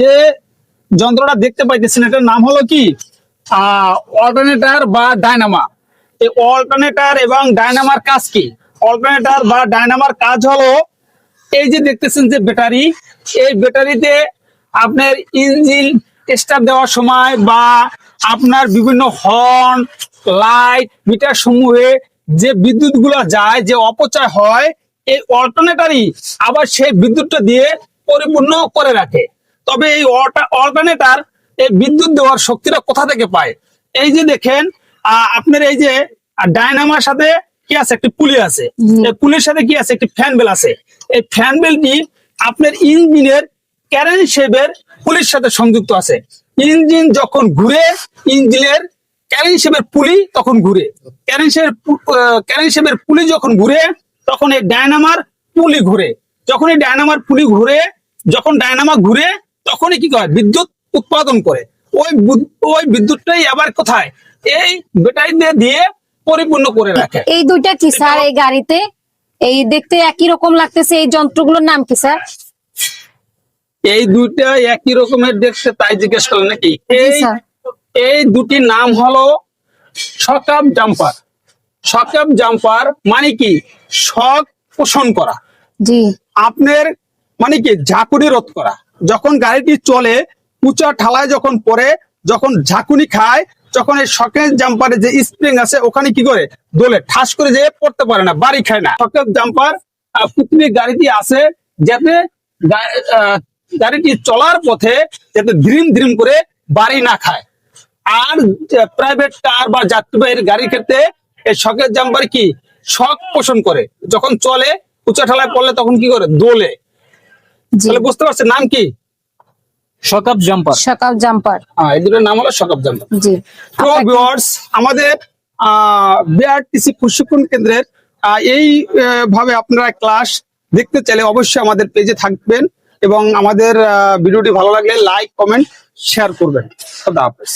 যে যন্ত্রটা দেখতে পাইতেছেন এটার নাম হলো কি অল্টারনেটর বা ডায়নামা। এই অল্টারনেটর এবং ডায়নামার কাজ কি? অল্টারনেটর বা ডায়নামার কাজ হলো এই যে দেখতেছেন যে ব্যাটারি, এই ব্যাটারিতে আপনার ইঞ্জিন স্টার্ট দেওয়ার সময় বা আপনার বিভিন্ন হর্ন, লাইট, মিটার সমূহে যে বিদ্যুৎ গুলা যায়, যে অপচয় হয়, এই অল্টারনেটরই আবার সেই বিদ্যুৎটা দিয়ে পরিপূর্ণ করে রাখে। তবে এই অল্টারনেটর এই বিদ্যুৎ দেওয়ার শক্তিটা কোথা থেকে পায়? এই যে দেখেন আপনার এই যে ডায়নামার সাথে কি আছে, একটি পুলি আছে, এই পুলির সাথে কি আছে, একটি ফ্যান বেল আছে। এই ফ্যান বেলটি আপনার ইঞ্জিনের ক্যারেন শেপের পুলির সাথে সংযুক্ত আছে। ইঞ্জিন যখন ঘুরে, ইঞ্জিনের ক্যারেন শেপের পুলি তখন ঘুরে, ক্যারেন শেপের পুলি যখন ঘুরে তখন এই ডায়নামার পুলি ঘুরে। যখন এই ডায়নামার পুলি ঘুরে, যখন ডায়নামা ঘুরে তখনই কি করে, বিদ্যুৎ উৎপাদন করে। ওই বিদ্যুৎটাই আবার কোথায়, এই ব্যাটারি দিয়ে পরিপূর্ণ করে রাখে। এই দুইটা কি স্যার এই গাড়িতে? এই দেখতে একই রকম লাগতেছে, এই যন্ত্রগুলোর নাম কি স্যার? এই দুইটা একই রকমের দেখতে, তাই জিজ্ঞেস করলেন নাকি? এই দুটির নাম হলো শক আপ জাম্পার। শক আপ জাম্পার মানে কি, শক পোষণ করা। জি। আপনার মানে কি, ঝাঁকুনি রোধ করা। যখন গাড়িটি চলে, উঁচা ঠালায় যখন পড়ে, যখন ঝাঁকুনি খায়, যখন এই শকের জাম্পারে যে স্প্রিং আছে ওখানে কি করে দোলে, ঠাস করে যেয়ে পড়তে পারে না, বাড়ি খায় না। শকের জাম্পার পৃথিবীর গাড়িটি আছে যাতে গাড়িটি চলার পথে যাতে ধ্রিম ধ্রিম করে বাড়ি না খায়। আর প্রাইভেট কার বা যাত্রীবাহীর গাড়ির ক্ষেত্রে এই শকের জাম্পার কি, শক পোষণ করে। যখন চলে, উঁচা ঠালায় পড়লে তখন কি করে, দোলে। তাহলে বুঝতে পারছেন নাম কি, শক আপ জাম্পার। শক আপ জাম্পার, এই দুটোর নাম হলো শক আপ জাম্পার। জি। তো ভিউয়ার্স, আমাদের বিআরটিসি প্রশিক্ষণ কেন্দ্রের এই ভাবে আপনারা ক্লাস দেখতে চাইলে অবশ্যই আমাদের পেজে থাকবেন এবং আমাদের ভিডিওটি ভালো লাগলে লাইক, কমেন্ট, শেয়ার করবেন। খোদা হাফেজ।